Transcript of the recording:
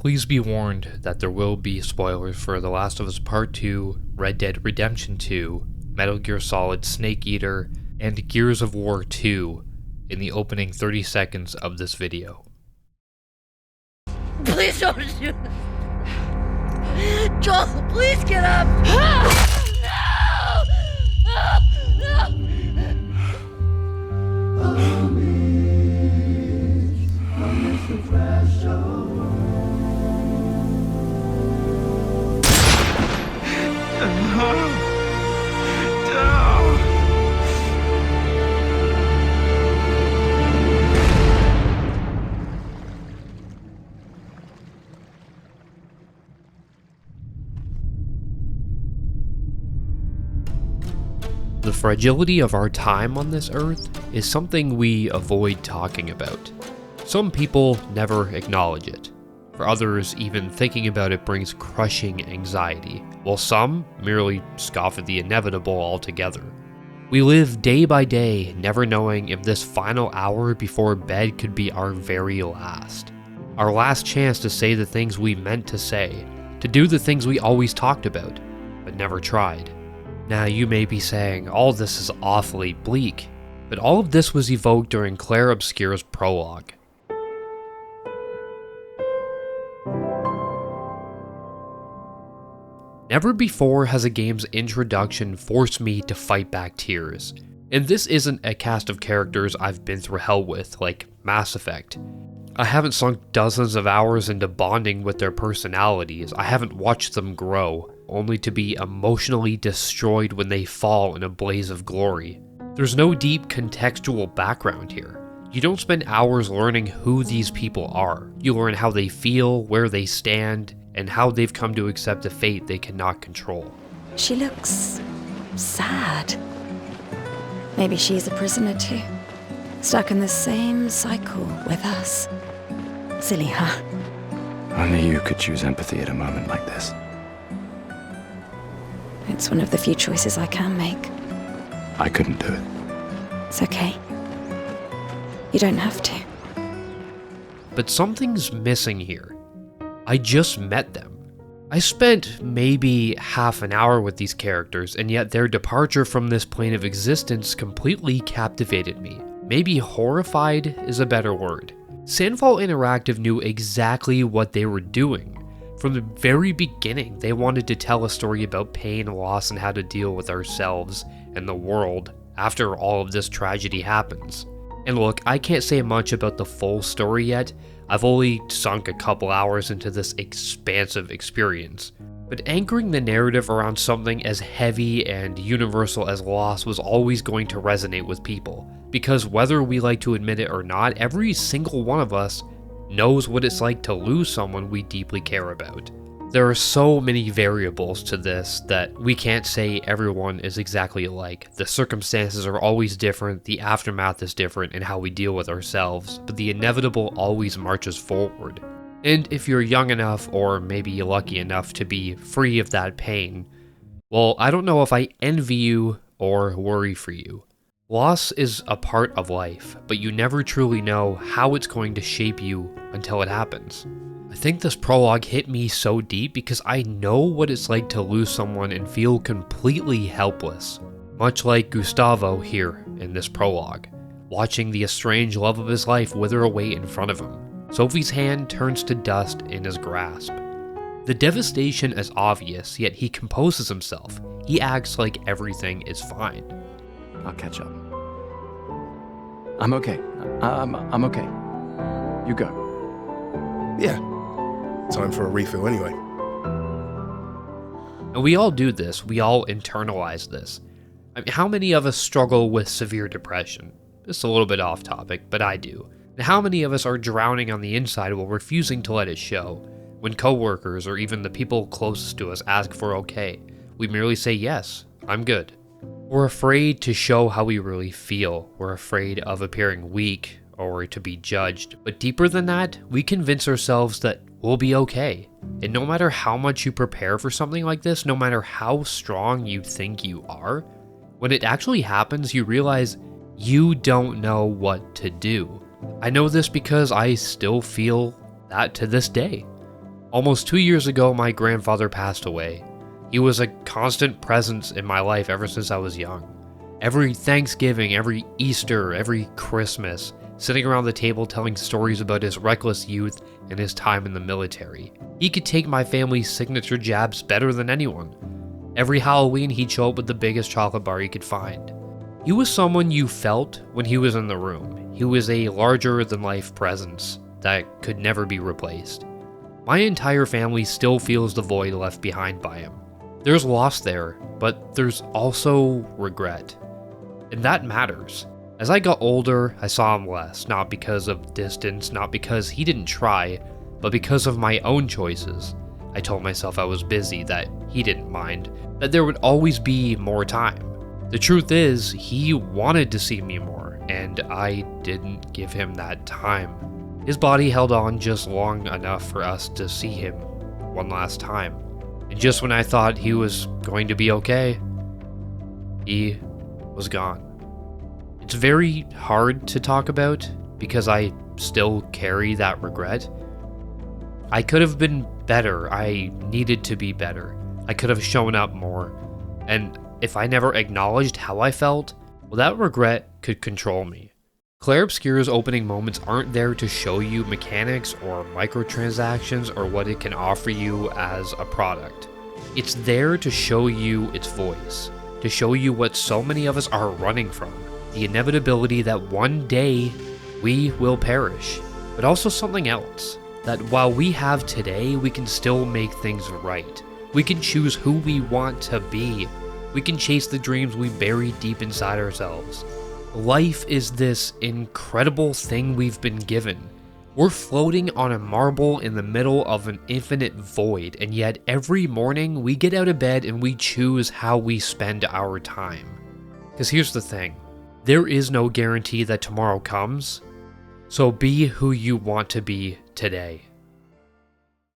Please be warned that there will be spoilers for The Last of Us Part 2, Red Dead Redemption 2, Metal Gear Solid Snake Eater, and Gears of War 2 in the opening 30 seconds of this video. Please don't shoot! Joel, please get up! No! No! The fragility of our time on this earth is something we avoid talking about. Some people never acknowledge it. For others, even thinking about it brings crushing anxiety, while some merely scoff at the inevitable altogether. We live day by day, never knowing if this final hour before bed could be our very last. Our last chance to say the things we meant to say, to do the things we always talked about, but never tried. Now you may be saying, all this is awfully bleak, but all of this was evoked during Clair Obscur's Prologue. Never before has a game's introduction forced me to fight back tears. And this isn't a cast of characters I've been through hell with, like Mass Effect. I haven't sunk dozens of hours into bonding with their personalities. I haven't watched them grow, only to be emotionally destroyed when they fall in a blaze of glory. There's no deep contextual background here. You don't spend hours learning who these people are. You learn how they feel, where they stand, and how they've come to accept a fate they cannot control. She looks sad. Maybe she's a prisoner too, stuck in the same cycle with us. Silly, huh? Only you could choose empathy at a moment like this. It's one of the few choices I can make. I couldn't do it. It's okay. You don't have to. But something's missing here. I just met them. I spent maybe half an hour with these characters, and yet their departure from this plane of existence completely captivated me. Maybe horrified is a better word. Sandfall Interactive knew exactly what they were doing. From the very beginning, they wanted to tell a story about pain, loss, and how to deal with ourselves and the world after all of this tragedy happens. And look, I can't say much about the full story yet. I've only sunk a couple hours into this expansive experience. But anchoring the narrative around something as heavy and universal as loss was always going to resonate with people. Because whether we like to admit it or not, every single one of us knows what it's like to lose someone we deeply care about. There are so many variables to this that we can't say everyone is exactly alike. The circumstances are always different, the aftermath is different in how we deal with ourselves, but the inevitable always marches forward. And if you're young enough, or maybe lucky enough to be free of that pain, well, I don't know if I envy you or worry for you. Loss is a part of life, but you never truly know how it's going to shape you until it happens. I think this prologue hit me so deep because I know what it's like to lose someone and feel completely helpless. Much like Gustavo here in this prologue, watching the estranged love of his life wither away in front of him. Sophie's hand turns to dust in his grasp. The devastation is obvious, yet he composes himself. He acts like everything is fine. I'll catch up. I'm okay. I'm okay. You go. Yeah. Time for a refill anyway. And we all do this. We all internalize this. I mean, how many of us struggle with severe depression? Just a little bit off topic, but I do. And how many of us are drowning on the inside while refusing to let it show? When coworkers or even the people closest to us ask for okay, we merely say yes, I'm good. We're afraid to show how we really feel. We're afraid of appearing weak or to be judged. But deeper than that, we convince ourselves that we'll be okay. And no matter how much you prepare for something like this, no matter how strong you think you are, when it actually happens, you realize you don't know what to do. I know this because I still feel that to this day. Almost 2 years ago, my grandfather passed away. He was a constant presence in my life ever since I was young. Every Thanksgiving, every Easter, every Christmas, sitting around the table telling stories about his reckless youth and his time in the military. He could take my family's signature jabs better than anyone. Every Halloween, he'd show up with the biggest chocolate bar he could find. He was someone you felt when he was in the room. He was a larger-than-life presence that could never be replaced. My entire family still feels the void left behind by him. There's loss there, but there's also regret. And that matters. As I got older, I saw him less, not because of distance, not because he didn't try, but because of my own choices. I told myself I was busy, that he didn't mind, that there would always be more time. The truth is, he wanted to see me more, and I didn't give him that time. His body held on just long enough for us to see him one last time. And just when I thought he was going to be okay, he was gone. It's very hard to talk about because I still carry that regret. I could have been better. I needed to be better. I could have shown up more. And if I never acknowledged how I felt, well, that regret could control me. Clair Obscur's opening moments aren't there to show you mechanics or microtransactions or what it can offer you as a product. It's there to show you its voice, to show you what so many of us are running from, the inevitability that one day we will perish, but also something else, that while we have today, we can still make things right. We can choose who we want to be. We can chase the dreams we bury deep inside ourselves. Life is this incredible thing we've been given. We're floating on a marble in the middle of an infinite void, and yet every morning we get out of bed and we choose how we spend our time. Because here's the thing, there is no guarantee that tomorrow comes, so be who you want to be today.